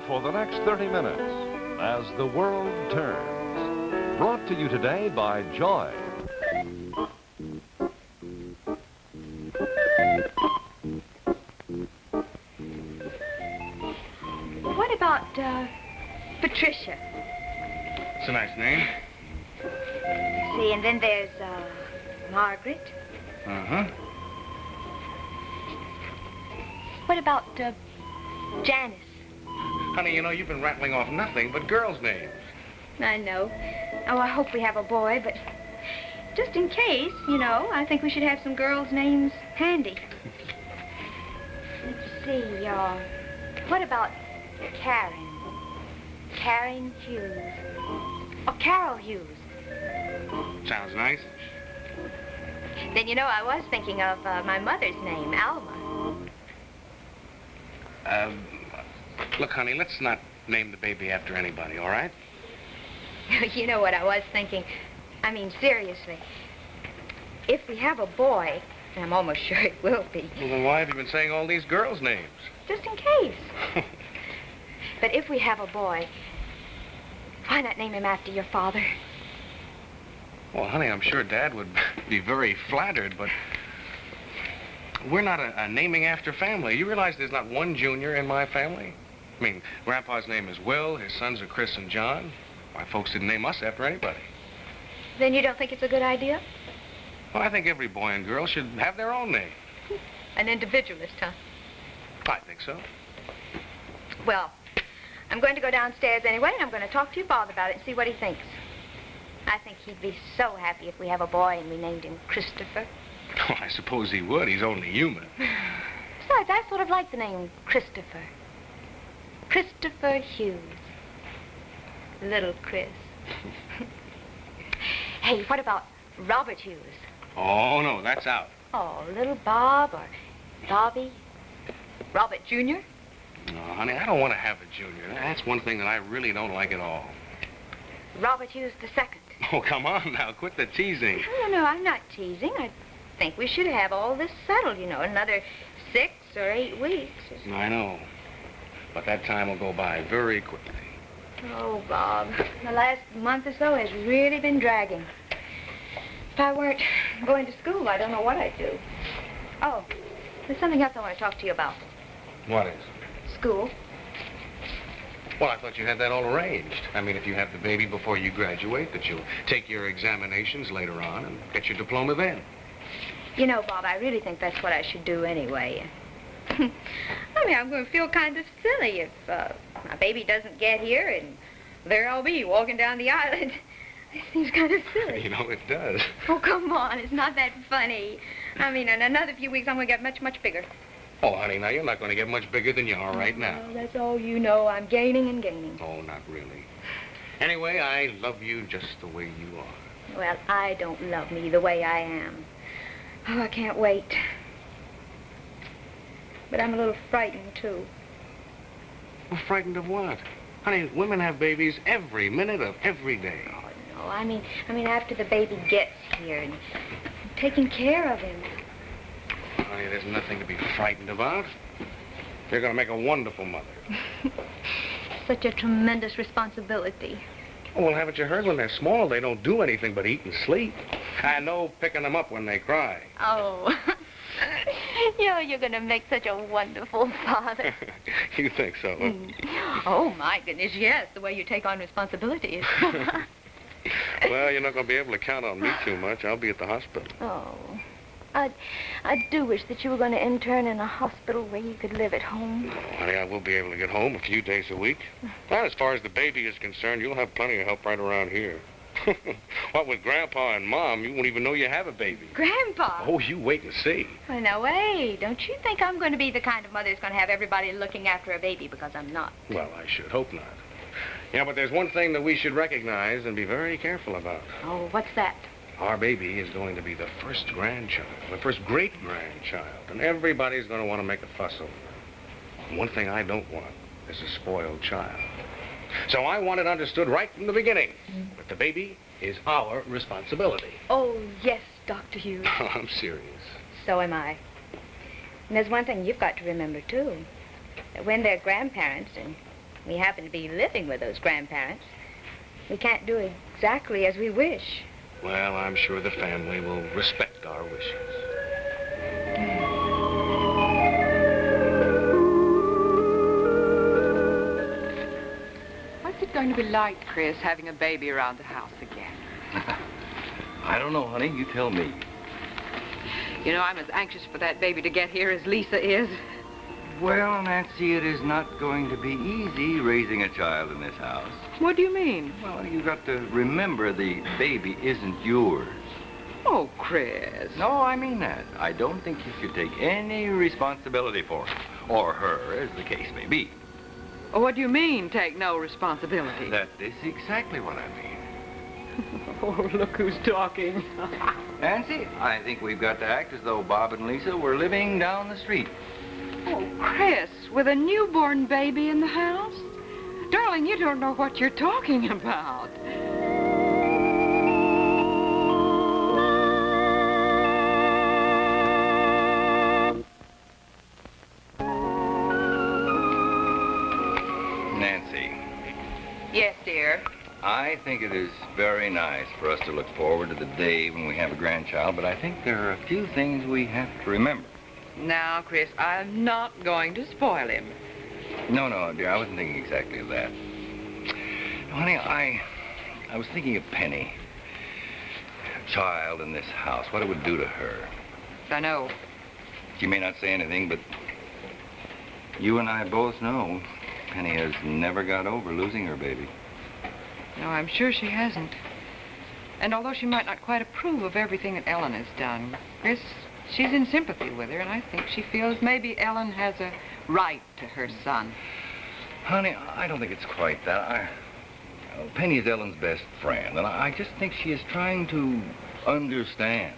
for the next 30 minutes as the world turns. Brought to you today by Joy. What about, Patricia? It's a nice name. See, and then there's, Margaret. Uh-huh. What about, Janice? Honey, you know, you've been rattling off nothing but girls' names. I know. Oh, I hope we have a boy, but just in case, you know, I think we should have some girls' names handy. Let's see, what about Karen? Karen Hughes. Or Carol Hughes. Sounds nice. Then, you know, I was thinking of my mother's name, Alma. Look, honey, let's not name the baby after anybody, all right? You know what I was thinking? I mean, seriously. If we have a boy, and I'm almost sure it will be. Well, then why have you been saying all these girls' names? Just in case. But if we have a boy, why not name him after your father? Well, honey, I'm sure Dad would be very flattered, but we're not a naming after family. You realize there's not one Junior in my family? I mean, Grandpa's name is Will, his sons are Chris and John. My folks didn't name us after anybody. Then you don't think it's a good idea? Well, I think every boy and girl should have their own name. An individualist, huh? I think so. Well, I'm going to go downstairs anyway, and I'm going to talk to your father about it and see what he thinks. I think he'd be so happy if we have a boy and we named him Christopher. Oh, I suppose he would. He's only human. Besides, I sort of like the name Christopher. Christopher Hughes. Little Chris. Hey, what about Robert Hughes? Oh, no, that's out. Oh, little Bob or Bobby? Robert Jr.? No, honey, I don't want to have a Junior. That's one thing that I really don't like at all. Robert Hughes II. Oh, come on now. Quit the teasing. No, I'm not teasing. I think we should have all this settled, you know, in another 6 or 8 weeks. I know. But that time will go by very quickly. Oh, Bob, the last month or so has really been dragging. If I weren't going to school, I don't know what I'd do. Oh, there's something else I want to talk to you about. What is? School. Well, I thought you had that all arranged. I mean, if you have the baby before you graduate, that you'll take your examinations later on and get your diploma then. You know, Bob, I really think that's what I should do anyway. I mean, I'm going to feel kind of silly if my baby doesn't get here and there I'll be walking down the island. It seems kind of silly. You know, it does. Oh, come on. It's not that funny. I mean, in another few weeks, I'm going to get much, much bigger. Oh, honey, now you're not going to get much bigger than you are right now. Well, that's all you know. I'm gaining and gaining. Oh, not really. Anyway, I love you just the way you are. Well, I don't love me the way I am. Oh, I can't wait. But I'm a little frightened, too. Well, frightened of what? Honey, women have babies every minute of every day. Oh, no. I mean, after the baby gets here and taking care of him. Honey, there's nothing to be frightened about. You're going to make a wonderful mother. Such a tremendous responsibility. Oh, well, haven't you heard? When they're small, they don't do anything but eat and sleep. I know picking them up when they cry. Oh. You're going to make such a wonderful father. You think so? Oh, my goodness, yes, the way you take on responsibilities. Well, you're not going to be able to count on me too much. I'll be at the hospital. Oh. I do wish that you were going to intern in a hospital where you could live at home. No, honey, I will be able to get home a few days a week. Now, as far as the baby is concerned, you'll have plenty of help right around here. What with Grandpa and Mom, you won't even know you have a baby. Grandpa? Oh, you wait and see. Well, now, wait. Don't you think I'm going to be the kind of mother who's going to have everybody looking after a baby, because I'm not. Well, I should hope not. Yeah, but there's one thing that we should recognize and be very careful about. Oh, what's that? Our baby is going to be the first grandchild, the first great-grandchild, and everybody's going to want to make a fuss over it. One thing I don't want is a spoiled child. So I want it understood right from the beginning that the baby is our responsibility. Oh, yes, Dr. Hughes. I'm serious. So am I. And there's one thing you've got to remember, too. That when they're grandparents and we happen to be living with those grandparents, we can't do exactly as we wish. Well, I'm sure the family will respect our wishes. What's it going to be like, Chris, having a baby around the house again? I don't know, honey. You tell me. You know, I'm as anxious for that baby to get here as Lisa is. Well, Nancy, it is not going to be easy raising a child in this house. What do you mean? Well, you got to remember the baby isn't yours. Oh, Chris. No, I mean that. I don't think you should take any responsibility for it, or her, as the case may be. Oh, what do you mean, take no responsibility? That is exactly what I mean. Oh, look who's talking. Nancy, I think we've got to act as though Bob and Lisa were living down the street. Oh, Chris, with a newborn baby in the house? Darling, you don't know what you're talking about. Nancy. Yes, dear. I think it is very nice for us to look forward to the day when we have a grandchild, but I think there are a few things we have to remember. Now, Chris, I'm not going to spoil him. No, dear, I wasn't thinking exactly of that. Honey, I was thinking of Penny. A child in this house, what it would do to her. I know. She may not say anything, but you and I both know Penny has never got over losing her baby. No, I'm sure she hasn't. And although she might not quite approve of everything that Ellen has done, Chris, she's in sympathy with her, and I think she feels maybe Ellen has a right to her son. Honey, I don't think it's quite that. Penny is Ellen's best friend, and I just think she is trying to understand.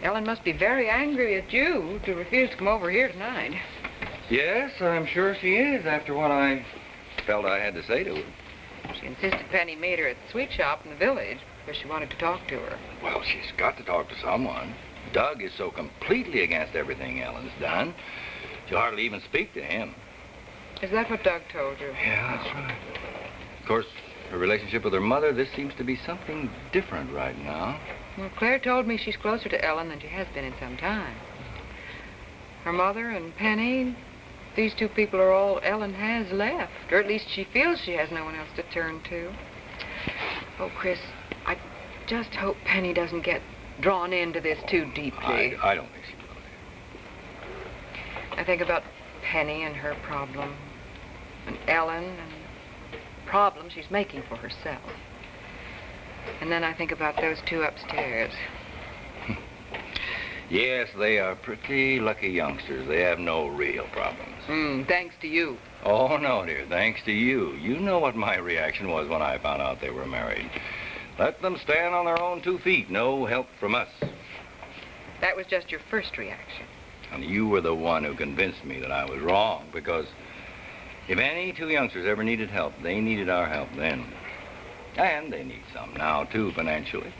Ellen must be very angry at you to refuse to come over here tonight. Yes, I'm sure she is, after what I felt I had to say to her. She insisted Penny meet her at the sweet shop in the village because she wanted to talk to her. Well, she's got to talk to someone. Doug is so completely against everything Ellen's done, she'll hardly even speak to him. Is that what Doug told you? Yeah, that's right. Of course, her relationship with her mother, this seems to be something different right now. Well, Claire told me she's closer to Ellen than she has been in some time. Her mother and Penny, these two people are all Ellen has left. Or at least she feels she has no one else to turn to. Oh, Chris, I just hope Penny doesn't get drawn into this too deeply. I don't think she will. I think about Penny and her problem, and Ellen and the problem she's making for herself. And then I think about those two upstairs. Yes, they are pretty lucky youngsters. They have no real problems. Thanks to you. Oh, no, dear, thanks to you. You know what my reaction was when I found out they were married. Let them stand on their own 2 feet. No help from us. That was just your first reaction. And you were the one who convinced me that I was wrong, because if any two youngsters ever needed help, they needed our help then. And they need some now, too, financially.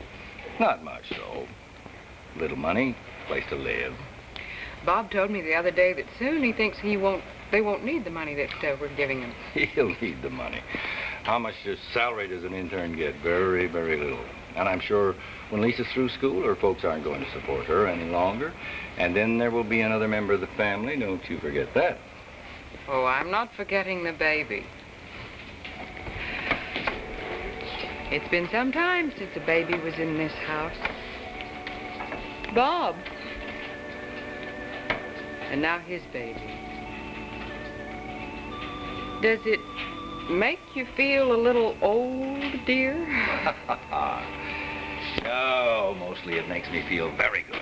Not much, though. Little money, place to live. Bob told me the other day that soon he thinks they won't need the money that we're giving him. He'll need the money. How much salary does an intern get? Very, very little. And I'm sure when Lisa's through school, her folks aren't going to support her any longer. And then there will be another member of the family. Don't you forget that. Oh, I'm not forgetting the baby. It's been some time since a baby was in this house. Bob. And now his baby. Does it make you feel a little old, dear? Oh, mostly it makes me feel very good.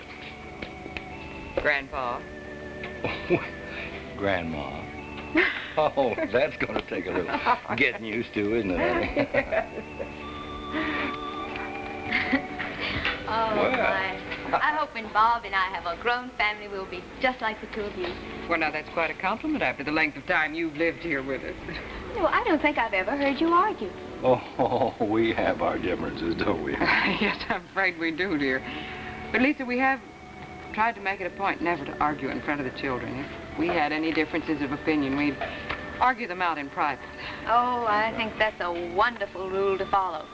Grandpa. Grandma. Oh, that's going to take a little getting used to, isn't it, honey? Oh, Well. my. I hope when Bob and I have a grown family, we'll be just like the two of you. Well, now, that's quite a compliment after the length of time you've lived here with us. Well, I don't think I've ever heard you argue. Oh, we have our differences, don't we? Yes, I'm afraid we do, dear. But, Lisa, we have tried to make it a point never to argue in front of the children. we had any differences of opinion, we'd argue them out in private. Oh, I think that's a wonderful rule to follow.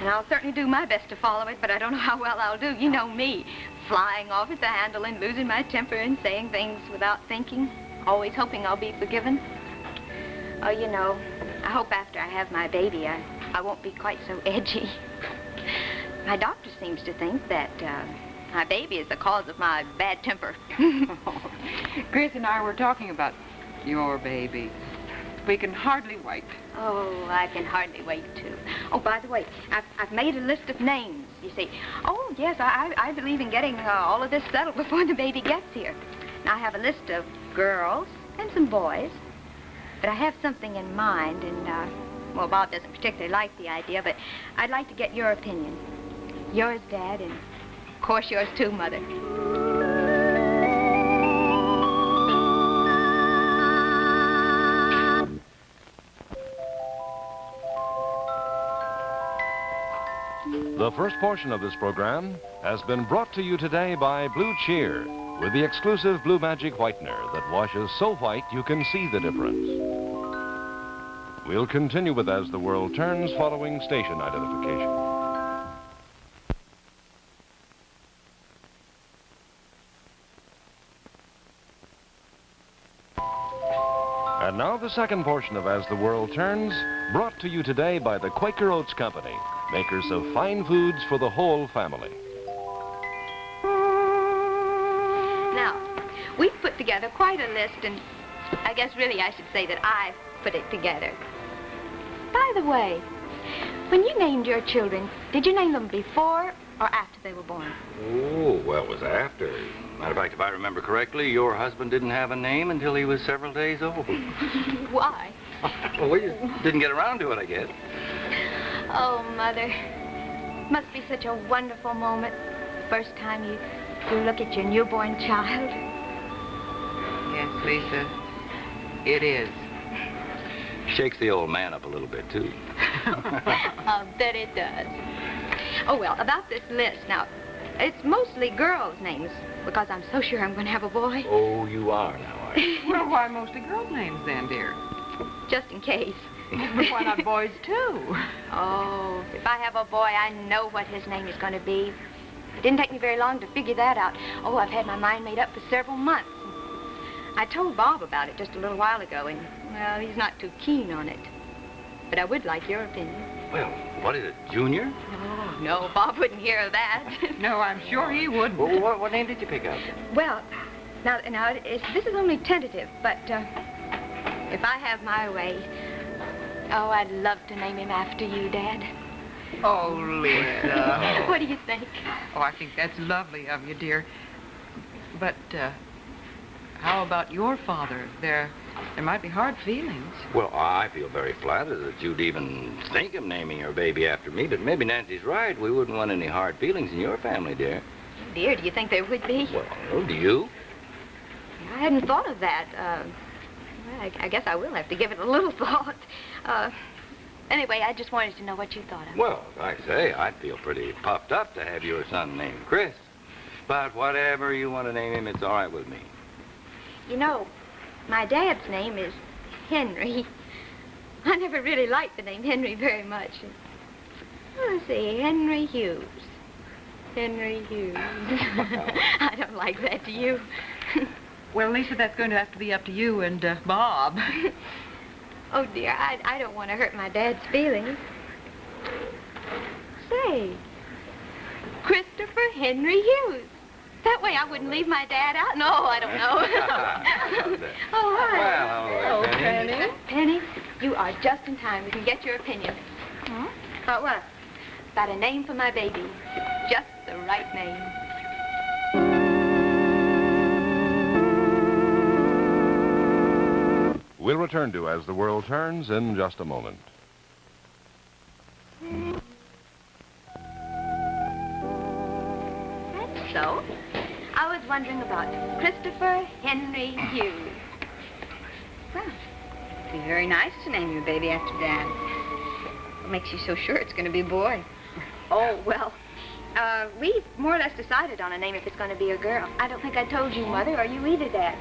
And I'll certainly do my best to follow it, but I don't know how well I'll do. You know me, flying off at the handle and losing my temper and saying things without thinking, always hoping I'll be forgiven. Oh, you know, I hope after I have my baby, I won't be quite so edgy. My doctor seems to think that my baby is the cause of my bad temper. Chris and I were talking about your baby. We can hardly wait. Oh, I can hardly wait, too. Oh, by the way, I've made a list of names, you see. Oh, yes, I believe in getting all of this settled before the baby gets here. Now, I have a list of girls and some boys, but I have something in mind, and, well, Bob doesn't particularly like the idea, but I'd like to get your opinion. Yours, Dad, and, of course, yours, too, Mother. The first portion of this program has been brought to you today by Blue Cheer, with the exclusive Blue Magic Whitener that washes so white you can see the difference. We'll continue with As the World Turns following station identification. And now the second portion of As the World Turns, brought to you today by the Quaker Oats Company, makers of fine foods for the whole family. Now, we've put together quite a list, and I guess really I should say that I've put it together. By the way, when you named your children, did you name them before or after they were born? Oh, well, it was after. Matter of fact, if I remember correctly, your husband didn't have a name until he was several days old. Why? Well, we just didn't get around to it, I guess. Oh, Mother, must be such a wonderful moment. First time you look at your newborn child. Yes, Lisa, it is. Shakes the old man up a little bit, too. I'll bet it does. Oh, well, about this list, now, it's mostly girls' names, because I'm so sure I'm going to have a boy. Oh, you are now, are you? Well, why mostly girls' names then, dear? Just in case. But why not boys, too? Oh, if I have a boy, I know what his name is going to be. It didn't take me very long to figure that out. Oh, I've had my mind made up for several months. I told Bob about it just a little while ago, and, well, he's not too keen on it. But I would like your opinion. Well, what is it, Junior? No, Bob wouldn't hear of that. No, I'm sure he wouldn't. Well, what name did you pick out? Well, now this is only tentative, but if I have my way, oh, I'd love to name him after you, Dad. Oh, Lisa. What do you think? Oh, I think that's lovely of you, dear. But, how about your father? There might be hard feelings. Well, I feel very flattered that you'd even think of naming your baby after me, but maybe Nancy's right. We wouldn't want any hard feelings in your family, dear. Dear, do you think there would be? Well, do you? I hadn't thought of that. Well, I guess I will have to give it a little thought. Anyway, I just wanted to know what you thought of. Well, I say, I'd feel pretty puffed up to have your son named Chris. But whatever you want to name him, it's all right with me. You know, my dad's name is Henry. I never really liked the name Henry very much. Let's see, Henry Hughes. Henry Hughes. I don't like that, do you? Well, Lisa, that's going to have to be up to you and Bob. Oh, dear, I don't want to hurt my dad's feelings. Say, Christopher Henry Hughes. That way I wouldn't leave my dad out. No, I don't know. Oh, hi. Well, hello, Penny. Penny, you are just in time. We can get your opinion. Huh? About what? About a name for my baby. Just the right name. We'll return to As the World Turns in just a moment. That's so. I was wondering about Christopher Henry Hughes. Well, it'd be very nice to name your baby after Dad. What makes you so sure it's going to be a boy? Oh, well, we've more or less decided on a name if it's going to be a girl. I don't think I told you, Mother, or you either, Dad.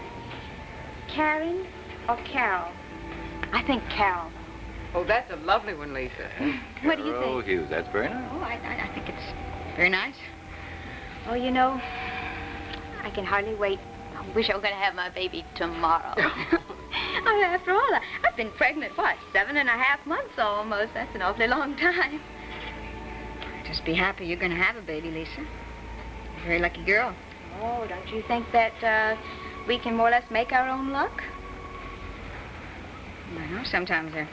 Karen or Carol? I think Carol. Oh, that's a lovely one, Lisa. What do you Carol think? Hughes, that's very nice. Oh, I think it's very nice. Oh, you know, I can hardly wait. I wish I were going to have my baby tomorrow. I mean, after all, I've been pregnant, what, 7.5 months almost. That's an awfully long time. Just be happy you're going to have a baby, Lisa. You're a very lucky girl. Oh, don't you think that we can more or less make our own luck? I know sometimes there are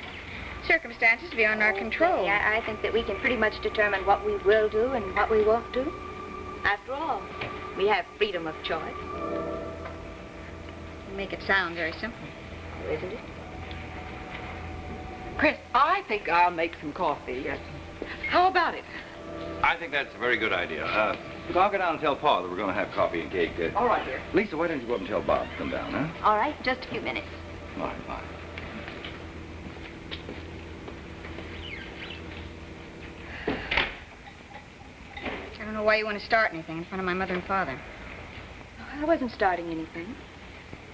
circumstances beyond our control. Yeah, I think that we can pretty much determine what we will do and what we won't do. After all, we have freedom of choice. You make it sound very simple. Oh, isn't it? Chris, I think I'll make some coffee. How about it? I think that's a very good idea. Look, I'll go down and tell Pa that we're going to have coffee and cake. All right, dear. Lisa, why don't you go up and tell Bob to come down, huh? All right, just a few minutes. All right, fine. I don't know why you want to start anything in front of my mother and father. I wasn't starting anything,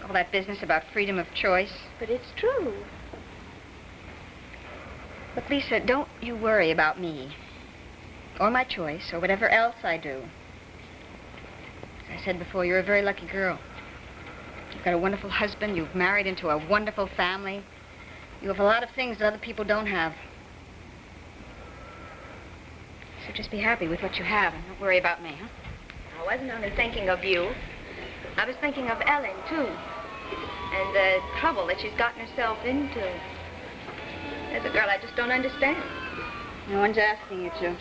All that business about freedom of choice. but it's true. Look, Lisa, don't you worry about me. Or my choice, or whatever else I do. As I said before, you're a very lucky girl. You've got a wonderful husband. You've married into a wonderful family. You have a lot of things that other people don't have. So just be happy with what you have and don't worry about me, huh? I wasn't only thinking of you. I was thinking of Ellen, too. And the trouble that she's gotten herself into. As a girl, I just don't understand. No one's asking you to.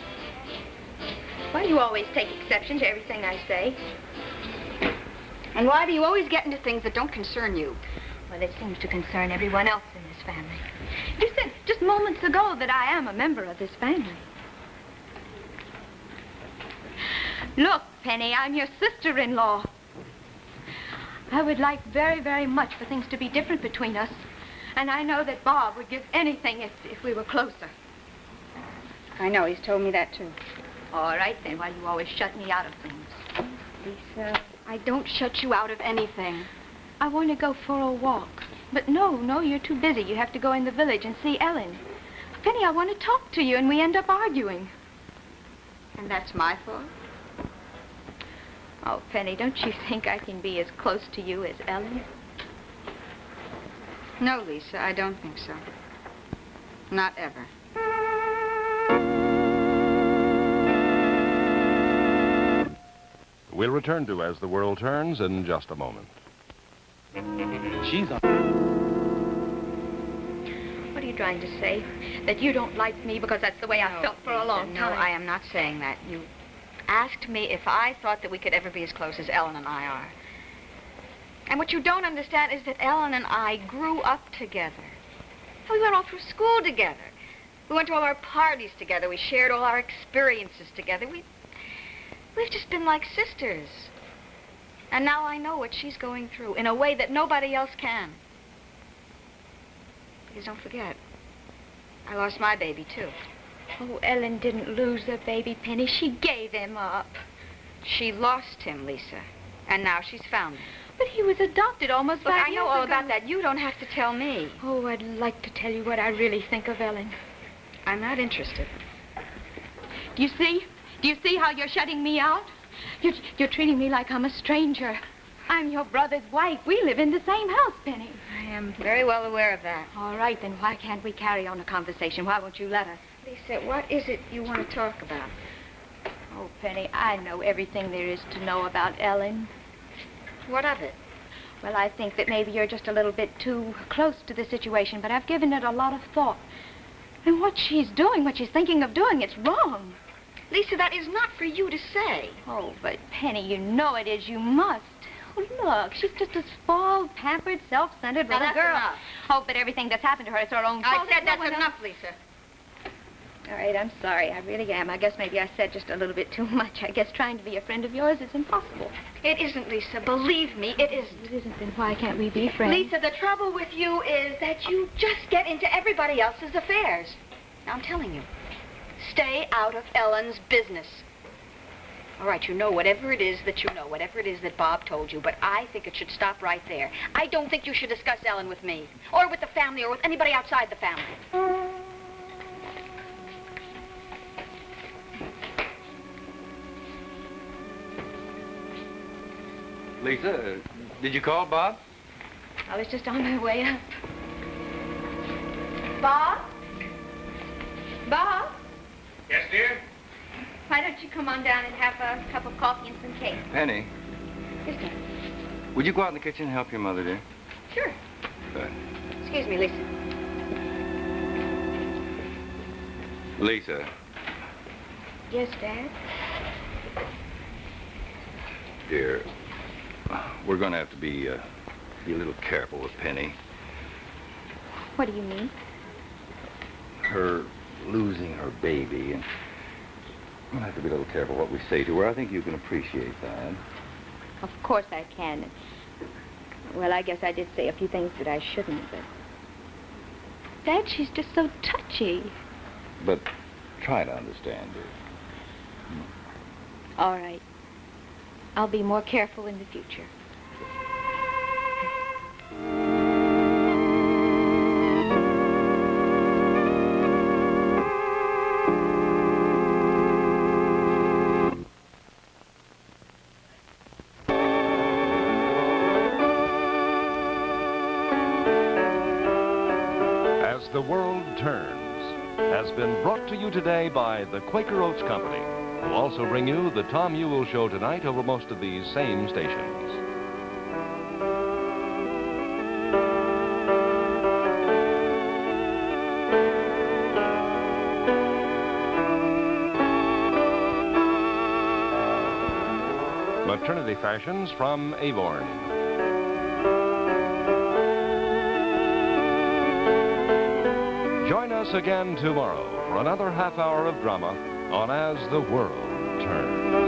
Why do you always take exception to everything I say? And why do you always get into things that don't concern you? Well, it seems to concern everyone else in this family. You said just moments ago that I am a member of this family. Look, Penny, I'm your sister-in-law. I would like very, very much for things to be different between us. And I know that Bob would give anything if we were closer. I know, he's told me that, too. All right, then, why do you always shut me out of things? Lisa, I don't shut you out of anything. I want to go for a walk. But no, you're too busy. You have to go in the village and see Ellen. Penny, I want to talk to you, and we end up arguing. And that's my fault? Oh, Penny, don't you think I can be as close to you as Ellen? No, Lisa, I don't think so. Not ever. We'll return to As the World Turns in just a moment. She's on. What are you trying to say? That you don't like me because that's the way I felt for a long No, time? I am not saying that. You asked me if I thought that we could ever be as close as Ellen and I are. And what you don't understand is that Ellen and I grew up together. We went all through school together. We went to all our parties together. We shared all our experiences together. We've just been like sisters. And now I know what she's going through in a way that nobody else can. Because don't forget, I lost my baby, too. Oh, Ellen didn't lose her baby, Penny. She gave him up. She lost him, Lisa. And now she's found him. But he was adopted almost Look, 5 I years know all ago. about that. You don't have to tell me. Oh, I'd like to tell you what I really think of Ellen. I'm not interested. Do you see? Do you see how you're shutting me out? You're treating me like I'm a stranger. I'm your brother's wife. We live in the same house, Penny. I am very well aware of that. All right, then why can't we carry on a conversation? Why won't you let us? Lisa, what is it you want to talk about? Oh, Penny, I know everything there is to know about Ellen. What of it? Well, I think that maybe you're just a little bit too close to the situation, but I've given it a lot of thought. And what she's doing, what she's thinking of doing, it's wrong. Lisa, that is not for you to say. Oh, but Penny, you know it is. You must. Oh, look, she's just a spoiled, pampered, self-centered Now, little that's girl. enough. Oh, but everything that's happened to her, it's her own fault. I said No that's one else- enough, Lisa. All right, I'm sorry. I really am. I guess maybe I said just a little bit too much. I guess trying to be a friend of yours is impossible. It isn't, Lisa. Believe me, it isn't. It isn't, then why can't we be friends? Lisa, the trouble with you is that you just get into everybody else's affairs. Now, I'm telling you, stay out of Ellen's business. All right, you know whatever it is that you know, whatever it is that Bob told you, but I think it should stop right there. I don't think you should discuss Ellen with me, or with the family, or with anybody outside the family. Lisa, did you call Bob? I was just on my way up. Bob? Bob? Yes, dear? Why don't you come on down and have a cup of coffee and some cake? Penny, Yes, dear. would you go out in the kitchen and help your mother, dear? Sure. Good. Excuse me, Lisa. Lisa, Yes, Dad? dear, we're going to have to be a little careful with Penny. What do you mean? Her losing her baby, and we'll have to be a little careful what we say to her. I think you can appreciate that. Of course I can. Well, I guess I did say a few things that I shouldn't, but... Dad, she's just so touchy. But try to understand her. All right. I'll be more careful in the future. As the World Turns has been brought to you today by the Quaker Oats Company, who also bring you the Tom Ewell Show tonight over most of these same stations. Maternity fashions from Avon. Join us again tomorrow for another half hour of drama on As the World Turns.